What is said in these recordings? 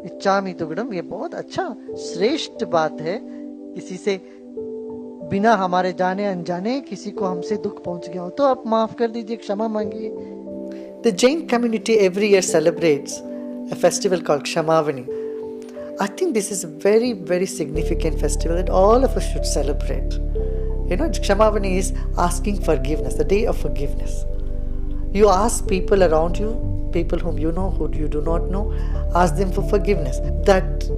इच्छामि तुगड़म, ये बहुत अच्छा श्रेष्ठ बात है। किसी से बिना हमारे जाने अनजाने किसी को हमसे दुख पहुंच गया हो तो आप माफ कर दीजिए, क्षमा मांगिए। The Jain community every year celebrates a festival called Kshamavani. I think this is a very, very significant festival that all of us should celebrate. You know, Kshamavani is asking forgiveness, the day of forgiveness. You ask people around you, people whom you know, who you do not know, ask them for forgiveness. That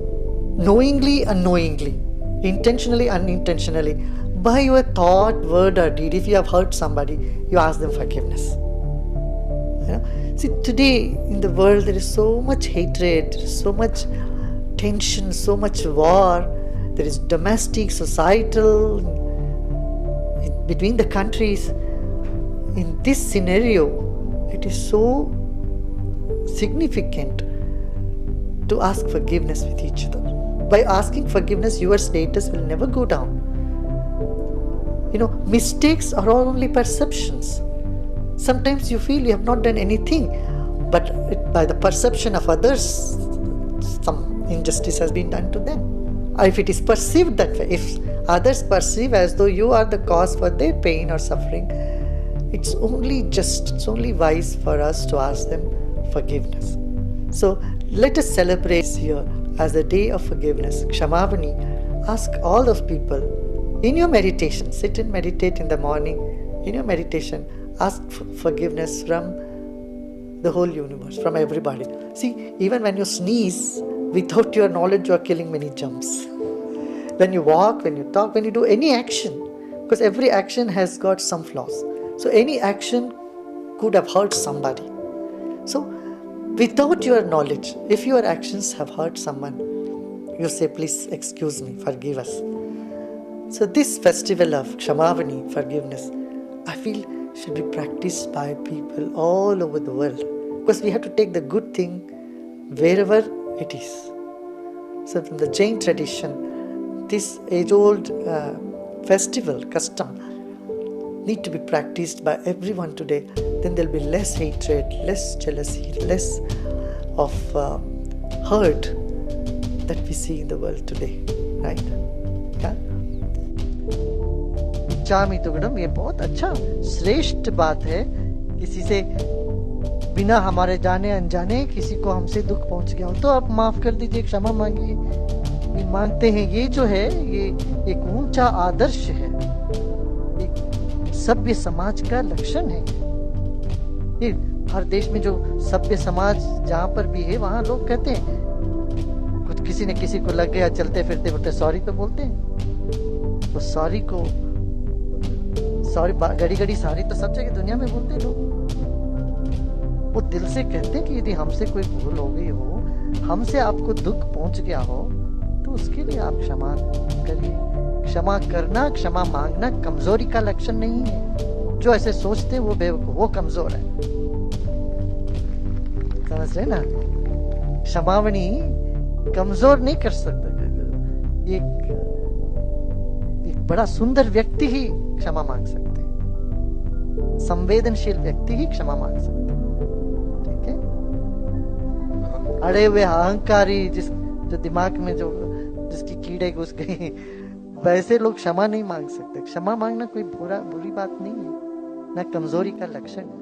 knowingly, unknowingly, intentionally, unintentionally, by your thought, word, or deed, if you have hurt somebody, you ask them forgiveness. You know? See, today in the world there is so much hatred, so much tension, so much war. There is domestic, societal, between the countries. In this scenario, it is so significant to ask forgiveness with each other. By asking forgiveness, your status will never go down. You know, mistakes are all only perceptions. Sometimes you feel you have not done anything, but by the perception of others, some injustice has been done to them. Or if it is perceived that way, if others perceive as though you are the cause for their pain or suffering, it's only just, it's only wise for us to ask them forgiveness. So let us celebrate this year as the day of forgiveness, Kshamavani. Ask all those people in your meditation, sit and meditate in the morning. In your meditation, ask forgiveness from the whole universe, from everybody. See, even when you sneeze, without your knowledge, you are killing many germs. When you walk, when you talk, when you do any action, because every action has got some flaws. So any action could have hurt somebody. So without your knowledge, if your actions have hurt someone, you say, please excuse me, forgive us. So this festival of Kshamavani, forgiveness, I feel should be practiced by people all over the world, because we have to take the good thing wherever it is. So from the Jain tradition, this age-old festival, custom, need to be practiced by everyone today. Then there will be less hatred, less jealousy, less of hurt that we see in the world today, right? Yeah? इच्छामि तुगड़म, ये बहुत अच्छा श्रेष्ठ बात है। किसी से बिना हमारे जाने अनजाने किसी को हमसे दुख पहुंच गया हो तो आप माफ कर दीजिए, क्षमा मांगिए। ये मांगते हैं, ये जो है ये एक ऊंचा आदर्श है, एक सभ्य समाज का लक्षण है। ये हर देश में जो सभ्य समाज जहां पर भी है वहां लोग कहते हैं, कुछ किसी ने किसी को लग गया, चलते फिरते फिरते सॉरी तो बोलते हैं। तो सॉरी को, सॉरी घड़ी घड़ी सॉरी तो सब जगह दुनिया में बोलते हैं लोग। वो दिल से कहते हैं कि यदि हमसे कोई भूल हो गई हो, हमसे आपको दुख पहुंच गया हो, तो उसके लिए आप क्षमा करिए। क्षमा करना, क्षमा मांगना कमजोरी का लक्षण नहीं है। जो ऐसे सोचते हैं वो बेवकूफ, वो कमजोर है। समझ रहे ना? क्षमावनी कमजोर नहीं कर सकता। एक बड़ा सुंदर व्यक्ति ही क्षमा मांग सकते हैं, संवेदनशील व्यक्ति ही क्षमा मांग सकते हैं। ठीक है? अड़े हुए अहंकारी, जो दिमाग में जिसकी कीड़े घुस गई, वैसे लोग क्षमा नहीं मांग सकते। क्षमा मांगना कोई बुरी बात नहीं है, ना कमजोरी का लक्षण है।